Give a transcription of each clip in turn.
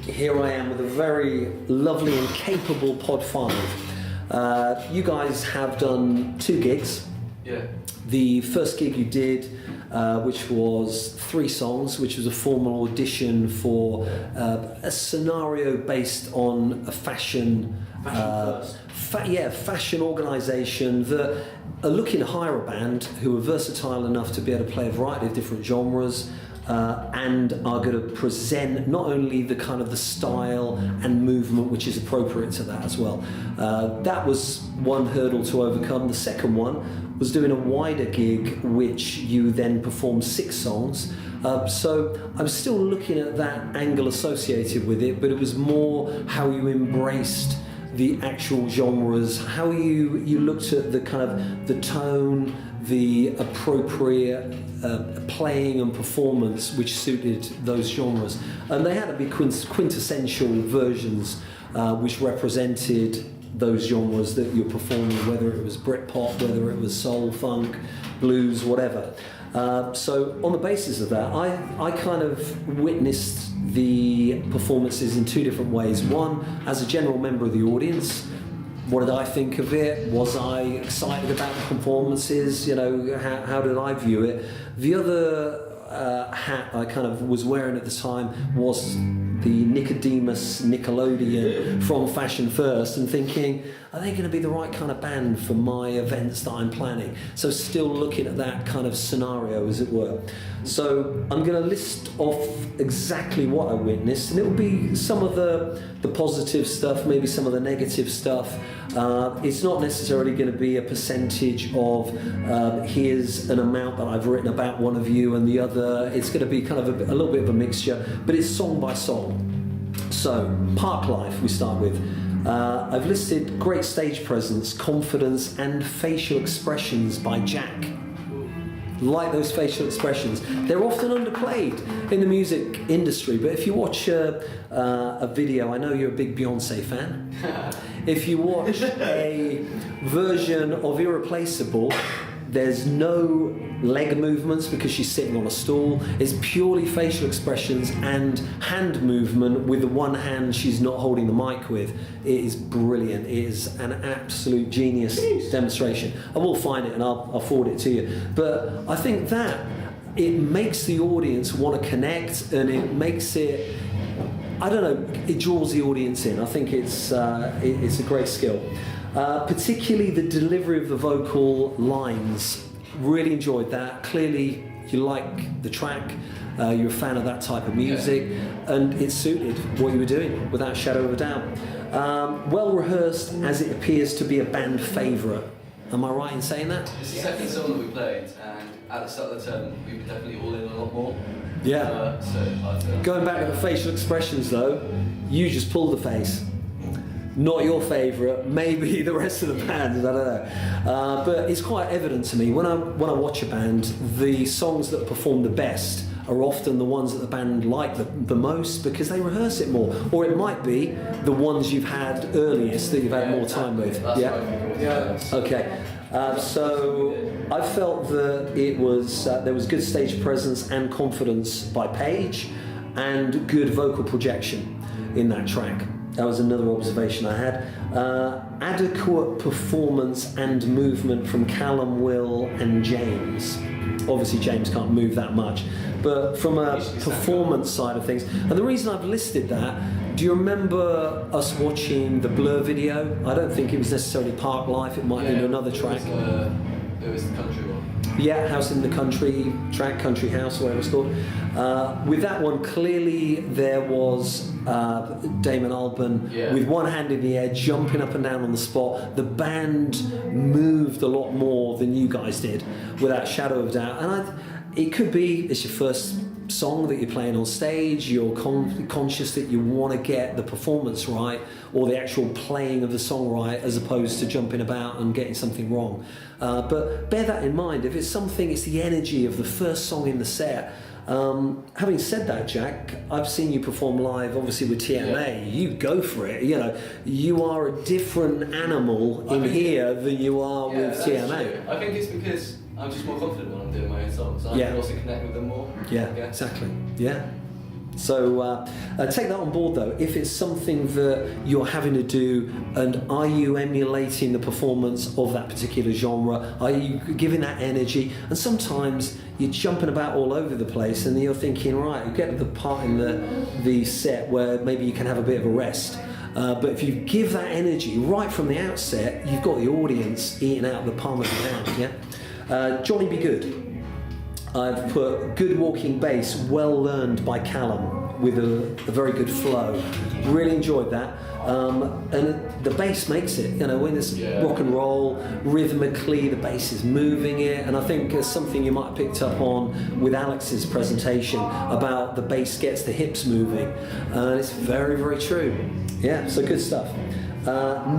here I am with a very lovely and capable Pod 5. You guys have done 2 gigs. Yeah. The first gig you did, which was 3 songs, which was a formal audition for a scenario based on a fashion organisation that are looking to hire a band who are versatile enough to be able to play a variety of different genres. And are going to present not only the kind of the style and movement which is appropriate to that as well. That was one hurdle to overcome. The second one was doing a wider gig which you then performed 6 songs. So I'm still looking at that angle associated with it, but it was more how you embraced the actual genres, how you looked at the kind of the tone, the appropriate playing and performance which suited those genres. And they had to be quintessential versions which represented those genres that you're performing, whether it was Britpop, whether it was soul, funk, blues, whatever. So on the basis of that, I kind of witnessed the performances in 2 different ways. One, as a general member of the audience, what did I think of it? Was I excited about the performances? You know, how did I view it? The other hat I kind of was wearing at the time was the Nicodemus Nickelodeon from Fashion First, and thinking, are they going to be the right kind of band for my events that I'm planning? So still looking at that kind of scenario, as it were. So I'm going to list off exactly what I witnessed, and it will be some of the positive stuff, maybe some of the negative stuff. It's not necessarily going to be a percentage of here's an amount that I've written about one of you and the other. It's going to be kind of a little bit of a mixture, but it's song by song. So, Parklife we start with. I've listed great stage presence, confidence and facial expressions by Jack. Like those facial expressions. They're often underplayed in the music industry, but if you watch a video, I know you're a big Beyonce fan. If you watch a version of Irreplaceable, there's no leg movements because she's sitting on a stool. It's purely facial expressions and hand movement with the one hand she's not holding the mic with. It is brilliant. It is an absolute genius demonstration. I will find it and I'll forward it to you. But I think that it makes the audience want to connect, and it makes it, I don't know, it draws the audience in. I think it's a great skill. Particularly the delivery of the vocal lines. Really enjoyed that. Clearly you like the track, you're a fan of that type of music, and it suited what you were doing without a shadow of a doubt. Well rehearsed, as it appears to be a band favourite. Am I right in saying that? It's the second song that we played, and at the start of the term we were definitely all in a lot more. Yeah. Going back to the facial expressions though, you just pulled the face. Not your favourite, maybe the rest of the band, I don't know. But it's quite evident to me, when I watch a band, the songs that perform the best are often the ones that the band like the most because they rehearse it more. Or it might be the ones you've had earliest that you've had more time with. Yeah? Okay. So I felt that it was there was good stage presence and confidence by Paige, and good vocal projection in that track. That was another observation I had. Adequate performance and movement from Callum, Will and James. Obviously James can't move that much, but from a performance side of things. And the reason I've listed that, do you remember us watching the Blur video? I don't think it was necessarily Parklife, it might have been another track. It was the country one. Yeah, House in the Country track, Country House, whatever it's called. With that one, clearly there was Damon Albarn with one hand in the air, jumping up and down on the spot. The band moved a lot more than you guys did, without a shadow of a doubt. And it could be it's your first song that you're playing on stage, you're conscious that you want to get the performance right or the actual playing of the song right, as opposed to jumping about and getting something wrong. But bear that in mind. If it's something, it's the energy of the first song in the set. Having said that, Jack, I've seen you perform live, obviously with TMA. You go for it. You know, you are a different animal in here than you are with TMA. True. I think it's because I'm just more confident when I'm doing my own songs. I can also connect with them more. Yeah, exactly. Yeah. So take that on board though. If it's something that you're having to do, and are you emulating the performance of that particular genre? Are you giving that energy? And sometimes you're jumping about all over the place and you're thinking, right, you get to the part in the set where maybe you can have a bit of a rest. But if you give that energy right from the outset, you've got the audience eating out of the palm of your hand, yeah? Johnny B. Good. I've put good walking bass, well learned by Callum, with a very good flow. Really enjoyed that. And the bass makes it, you know, when it's rock and roll, rhythmically the bass is moving it, and I think it's something you might have picked up on with Alex's presentation about the bass gets the hips moving. It's very, very true. Yeah, so good stuff.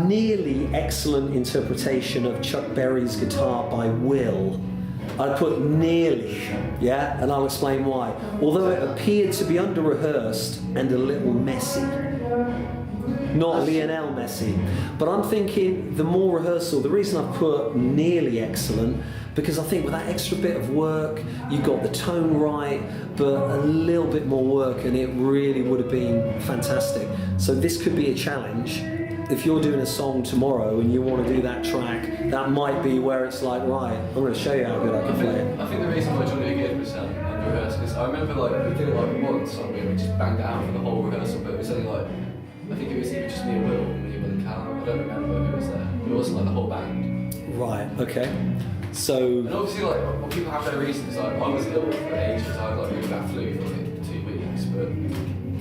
Nearly excellent interpretation of Chuck Berry's guitar by Will. I put nearly, yeah, and I'll explain why. Although it appeared to be under-rehearsed and a little messy. Not Lionel messy. But I'm thinking the more rehearsal, the reason I've put nearly excellent, because I think with that extra bit of work, you got the tone right, but a little bit more work and it really would have been fantastic. So this could be a challenge. If you're doing a song tomorrow and you want to do that track, that might be where it's like, right, I'm going to show you how good I can play it. I think the reason why Johnny Good was under rehearsed, because I remember like we did it like once, and we just banged it out for the whole rehearsal, but it was only like, I think it was either just me and Will, or me and Callum, I don't remember who was there. It wasn't like the whole band. Right, okay. So... And obviously like, well, people have their reasons, like I was ill for ages, I had like really bad flu for like 2 weeks, but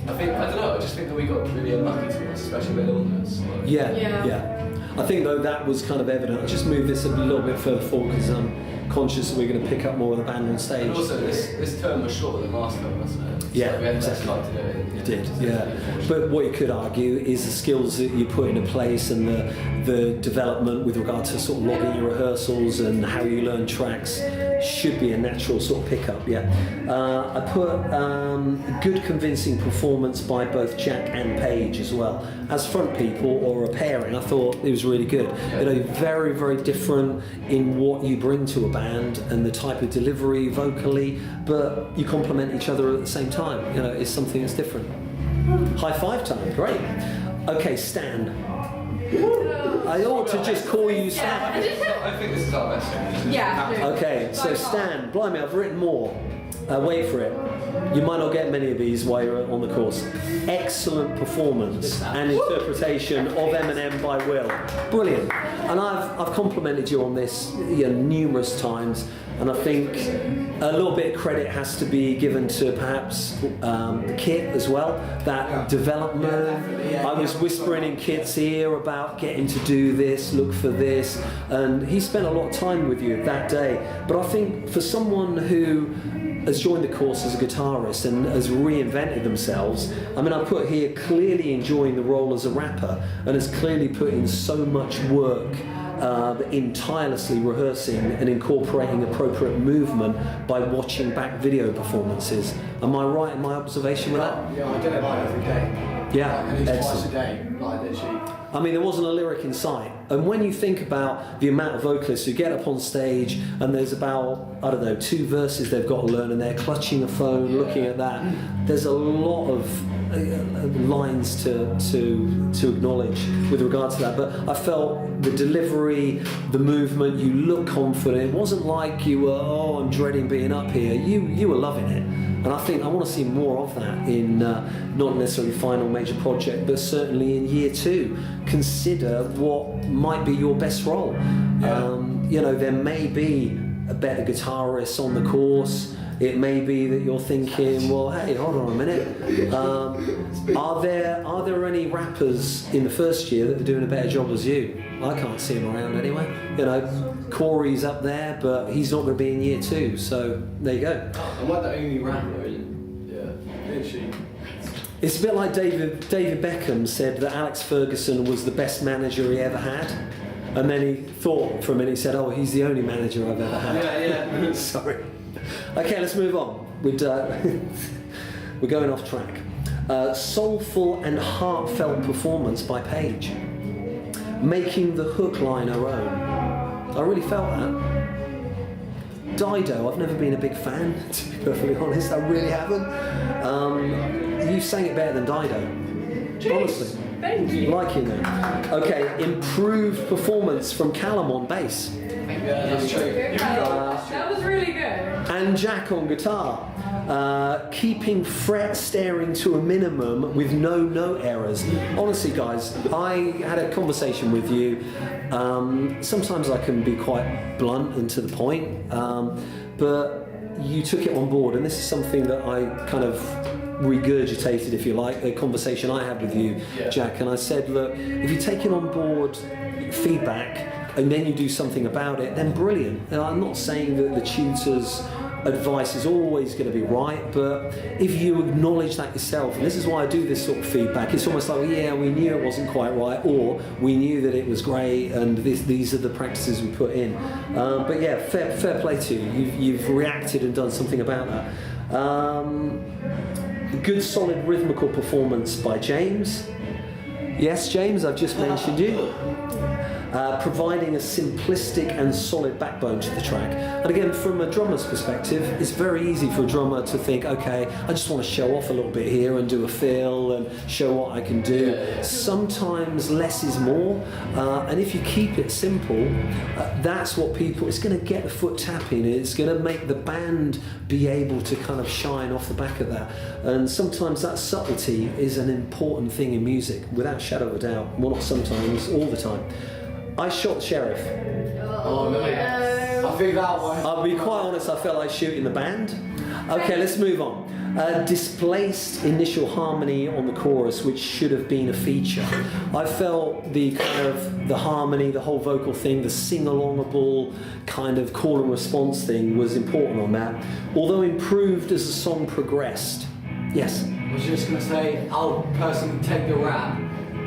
I don't know, I just think that we got really unlucky to be honest, especially with illness. Like, yeah. I think though that was kind of evident. I'll just move this a little bit further forward because I'm conscious that we're going to pick up more of the band on stage. And also this term was shorter than last term, wasn't it? Yeah, so we had exactly. less time to do it. You did, yeah. But what you could argue is the skills that you put into place and the development with regard to sort of logging your rehearsals and how you learn tracks should be a natural sort of pickup, yeah. I put good convincing performance by both Jack and Paige as well. As front people or a pairing, I thought it was really good. You know, very, very different in what you bring to a band and the type of delivery vocally, but you complement each other at the same time. You know, it's something that's different. High five time, great. Okay, Stan. I ought to just call you Stan. I think this is our best one. Yeah. Okay, so Stan, blimey, I've written more. Wait for it. You might not get many of these while you're on the course. Excellent performance and interpretation of Eminem by Will. Brilliant. And I've complimented you on this numerous times, and I think a little bit of credit has to be given to perhaps the Kit as well. That development. I was whispering in Kit's ear about getting to do this, look for this, and he spent a lot of time with you that day. But I think for someone who has joined the course as a guitarist and has reinvented themselves, I mean, I put here clearly enjoying the role as a rapper and has clearly put in so much work in tirelessly rehearsing and incorporating appropriate movement by watching back video performances. Am I right in my observation with that? Yeah, I do it like every day. Yeah, At least excellent. twice a day, like literally. I mean, there wasn't a lyric in sight. And when you think about the amount of vocalists who get up on stage and there's about, 2 verses they've got to learn and they're clutching a phone, looking at that, there's a lot of lines to acknowledge with regard to that. But I felt the delivery, the movement, you look confident. It wasn't like you were, I'm dreading being up here. You were loving it. And I think I want to see more of that in not necessarily final major project, but certainly in year 2. Consider what might be your best role. There may be a better guitarist on the course. It may be that you're thinking, well, hey, hold on a minute. Are there any rappers in the first year that are doing a better job as you? I can't see him around anyway. Corey's up there, but he's not going to be in year 2. So there you go. I'm like the only rapper in, literally. It's a bit like David Beckham said that Alex Ferguson was the best manager he ever had. And then he thought for a minute, he said, he's the only manager I've ever had. Yeah. Sorry. Okay, let's move on. We're going off track. Soulful and heartfelt performance by Paige. Making the hook line her own. I really felt that. Dido, I've never been a big fan, to be perfectly honest. I really haven't. you sang it better than Dido. Honestly. Thank you. Liking that. Okay, improved performance from Callum on bass. Yeah, that's true. That was really good. And Jack on guitar. Keeping fret staring to a minimum with no note errors. Honestly, guys, I had a conversation with you. Sometimes I can be quite blunt and to the point, but you took it on board, and this is something that I kind of regurgitated, if you like, a conversation I had with you, Jack, and I said, look, if you take it on board feedback and then you do something about it, then brilliant. And I'm not saying that the tutor's advice is always going to be right, but if you acknowledge that yourself, and this is why I do this sort of feedback, it's almost like, yeah, we knew it wasn't quite right, or we knew that it was great, and these are the practices we put in. But yeah, fair play to you. You've reacted and done something about that. Good solid rhythmical performance by James. Yes, James, I've just mentioned you. Providing a simplistic and solid backbone to the track. And again, from a drummer's perspective, it's very easy for a drummer to think, okay, I just want to show off a little bit here and do a fill and show what I can do. Sometimes less is more, and if you keep it simple, that's what people, it's going to get the foot tapping, it's going to make the band be able to kind of shine off the back of that. And sometimes that subtlety is an important thing in music, without a shadow of a doubt. Well, not sometimes, all the time. I shot Sheriff. Oh no. I think that one. I'll be quite honest, I felt like shooting the band. Okay, let's move on. Displaced initial harmony on the chorus, which should have been a feature. I felt the kind of the harmony, the whole vocal thing, the sing-alongable kind of call and response thing was important on that. Although improved as the song progressed. Yes? I was just going to say, I'll personally take the rap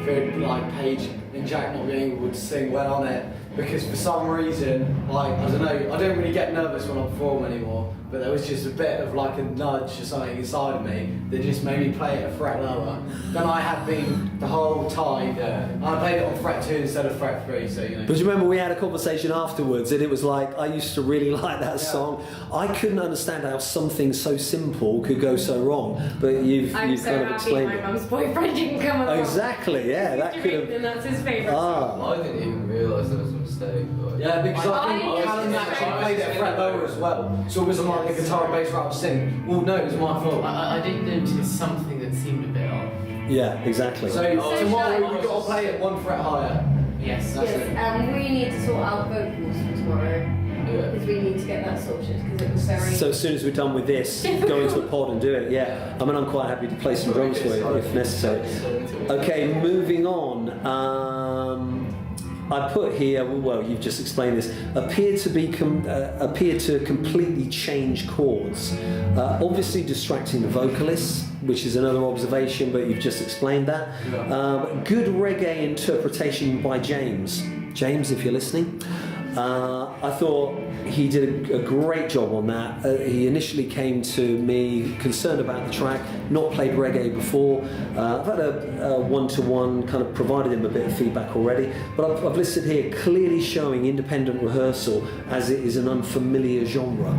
for like Paige and Jack not being able to sing well on it, because for some reason, like, I don't know, I don't really get nervous when I perform anymore, but there was just a bit of like a nudge or something inside of me that just made me play it a fret lower than I had been the whole time. I played it on fret 2 instead of fret 3, so you know. But you remember we had a conversation afterwards, and it was like, I used to really like that song. I couldn't understand how something so simple could go so wrong, but you've I'm kind so of happy explained my it. mum's boyfriend didn't come along. Exactly, yeah, that could have. And that's his favourite song. Ah, I didn't even realise that was a mistake. Like, Yeah, because I think I Callum used to actually played it a fret lower as well, so it wasn't like the guitar and bass rap was singing. Well, no, it was my fault. I did notice something that seemed a bit off. yeah, exactly. So tomorrow we've got to play it 1 fret higher. Yes. That's Yes, it. and we need to sort out vocals for tomorrow, because we need to get that sorted, because it was very... So as soon as we're done with this, go into a pod and do it, yeah. I mean, I'm quite happy to play some drums for you if necessary. Okay, moving on. I put here, well, you've just explained this, appeared to completely change chords. Obviously distracting the vocalists, which is another observation, but you've just explained that. Good reggae interpretation by James. James, if you're listening. I thought he did a great job on that. He initially came to me concerned about the track, not played reggae before. I've had a one-to-one, kind of provided him a bit of feedback already, but I've listed here clearly showing independent rehearsal as it is an unfamiliar genre.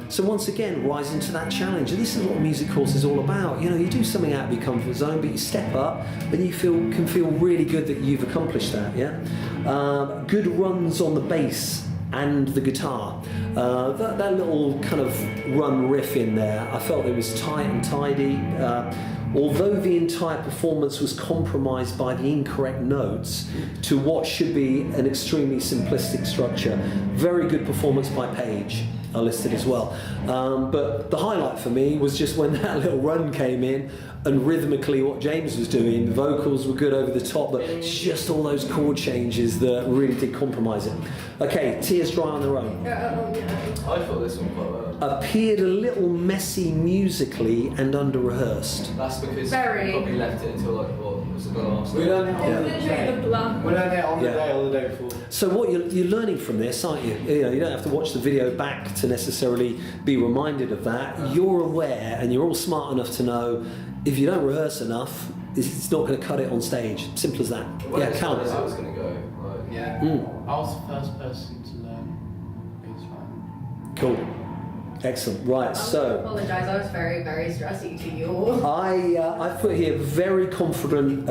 So once again, rising to that challenge. And this is what music course is all about. You know, you do something out of your comfort zone, but you step up and you can feel really good that you've accomplished that, yeah? Good runs on the bass and the guitar. That little kind of run riff in there, I felt it was tight and tidy. Although the entire performance was compromised by the incorrect notes to what should be an extremely simplistic structure. Very good performance by Paige, I listed as well. But the highlight for me was just when that little run came in, and rhythmically what James was doing. The vocals were good over the top, but it's just all those chord changes that really did compromise it. Okay, Tears Dry on Their Own. I thought this one quite well. Appeared a little messy musically and under-rehearsed. That's because Very. you probably left it until like, what was it the last? We learned it on the Literally day. the blunt. We learned it on the Yeah. day or the day before. So what you're learning from this, aren't you? You know, you don't have to watch the video back to necessarily be reminded of that. You're aware, and you're all smart enough to know if you don't rehearse enough, it's not going to cut it on stage. Simple as that. When Yeah, I Callum. decided it was going to go. Like, Yeah. Mm. I was the first person to learn bass line. Cool. Excellent. Right. I So. apologise. I was very, very stressy to you all. I put here very confident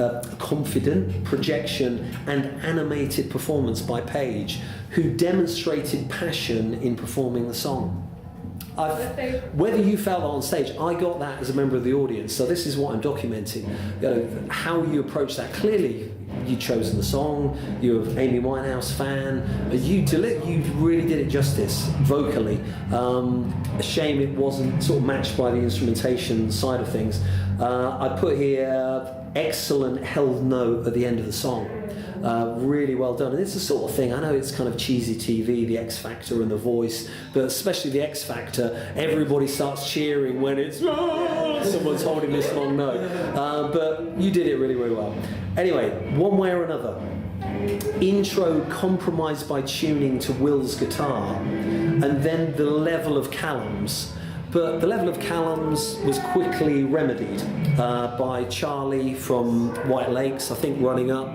projection and animated performance by Paige, who demonstrated passion in performing the song. Whether you felt that on stage, I got that as a member of the audience. So this is what I'm documenting. You know, how you approach that. Clearly, you'd chosen the song. You're an Amy Winehouse fan. You really did it justice vocally. A shame it wasn't sort of matched by the instrumentation side of things. I put here excellent held note at the end of the song. Really well done. And it's the sort of thing, I know it's kind of cheesy TV, the X Factor and the voice, but especially the X Factor, everybody starts cheering when it's someone's holding this long note. But you did it really, really well. Anyway, one way or another, intro compromised by tuning to Will's guitar, and then the level of Callum's. But the level of Callum's was quickly remedied by Charlie from White Lakes, I think, running up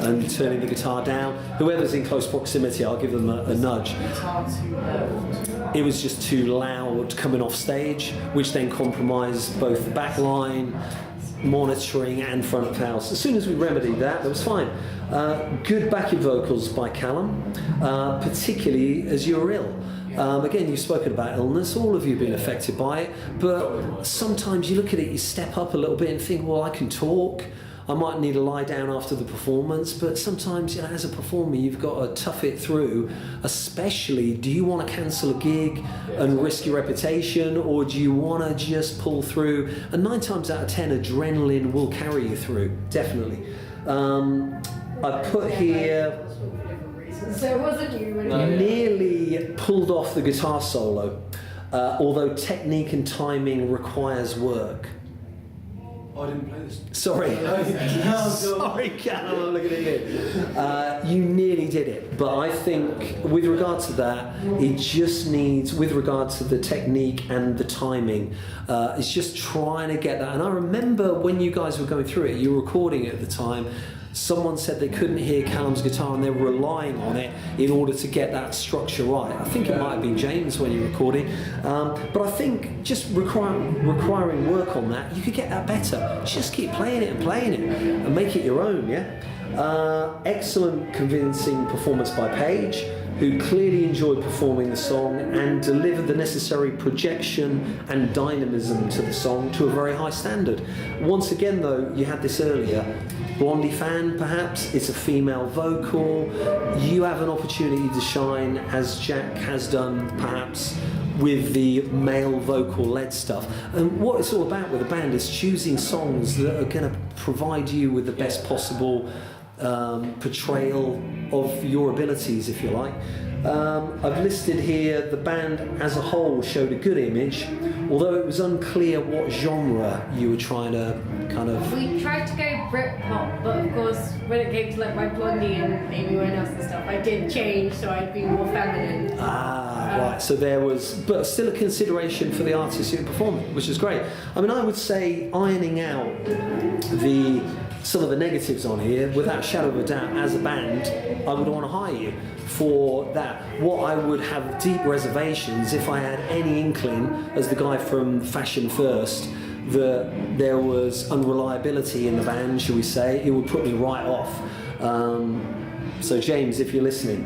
and turning the guitar down. Whoever's in close proximity, I'll give them a nudge. Guitar too loud. It was just too loud coming off stage, which then compromised both the back line, monitoring and front of house. As soon as we remedied that, it was fine. Good backing vocals by Callum, particularly as you're ill. Again, you've spoken about illness, all of you have been affected by it, but sometimes you look at it, you step up a little bit and think, well, I can talk, I might need to lie down after the performance, but sometimes, you know, as a performer, you've got to tough it through, especially, do you want to cancel a gig and risk your reputation, or do you want to just pull through? And 9 times out of 10, adrenaline will carry you through, definitely. I put here... So it wasn't you. Nearly pulled off the guitar solo, although technique and timing requires work. I didn't play this. Sorry. Sorry, Callum, I'm looking at you. You nearly did it, but I think with regard to that, it just needs, with regard to the technique and the timing, it's just trying to get that. And I remember when you guys were going through it, you were recording it at the time, someone said they couldn't hear Callum's guitar and they were relying on it in order to get that structure right. I think it might have been James when you were recording. But I think just requiring work on that, you could get that better. Just keep playing it and make it your own, yeah? Excellent, convincing performance by Paige, who clearly enjoyed performing the song and delivered the necessary projection and dynamism to the song to a very high standard. Once again, though, you had this earlier, Blondie fan, perhaps, it's a female vocal, you have an opportunity to shine, as Jack has done, perhaps, with the male vocal-led stuff. And what it's all about with a band is choosing songs that are going to provide you with the best possible portrayal of your abilities, if you like. I've listed here the band as a whole showed a good image, although it was unclear what genre you were trying to kind of... We tried to go Britpop, but of course when it came to like my Blondie and Amy Winehouse and stuff, I did change so I'd be more feminine. Right, so there was, but still a consideration for the artists who were performing, which is great. I mean, I would say ironing out some of the negatives on here, without a shadow of a doubt, as a band, I would want to hire you for that. What I would have deep reservations if I had any inkling, as the guy from Fashion First, that there was unreliability in the band, shall we say, it would put me right off. So James, if you're listening,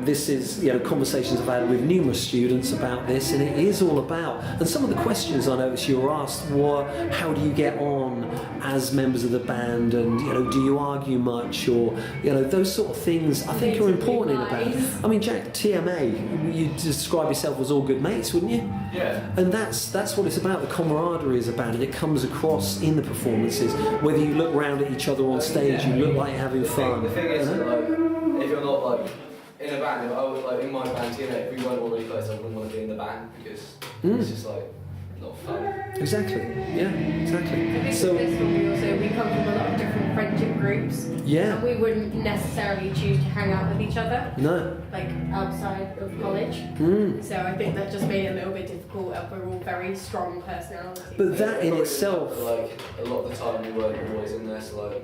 this is, you know, conversations I've had with numerous students about this, and it is all about, and some of the questions I noticed you were asked were, how do you get on as members of the band, and, you know, do you argue much, or, you know, those sort of things I think are important in a band. I mean, Jack, TMA, you describe yourself as all good mates, wouldn't you? Yeah. And that's what it's about, the camaraderie as a band, and it comes across in the performances. Whether you look round at each other on stage, you look like you're having fun. The thing is, like, if you're not like in a band, if I would, like in my band, TNA, if we weren't already close, I wouldn't want to be in the band because it's just like not fun. Exactly. Yeah. Exactly. I think So with this one we come from a lot of different friendship groups. yeah. And we wouldn't necessarily choose to hang out with each other, No. like outside of college. So I think that just made it a little bit difficult, and we're all very strong personalities. But that in Probably, itself. like a lot of the time, we weren't always in there, so like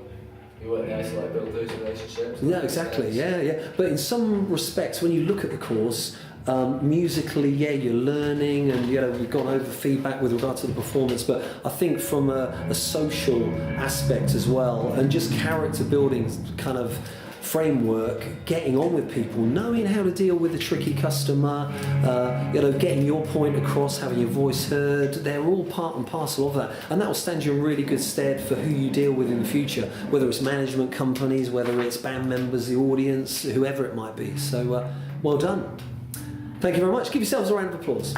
we weren't there to like build those relationships. Yeah, exactly. Yeah, yeah. But in some respects, when you look at the course, Musically, yeah, you're learning, and we've gone over feedback with regard to the performance, but I think from a social aspect as well, and just character building kind of framework, getting on with people, knowing how to deal with a tricky customer, getting your point across, having your voice heard, they're all part and parcel of that, and that will stand you in really good stead for who you deal with in the future, whether it's management companies, whether it's band members, the audience, whoever it might be. So well done. Thank you very much. Give yourselves a round of applause.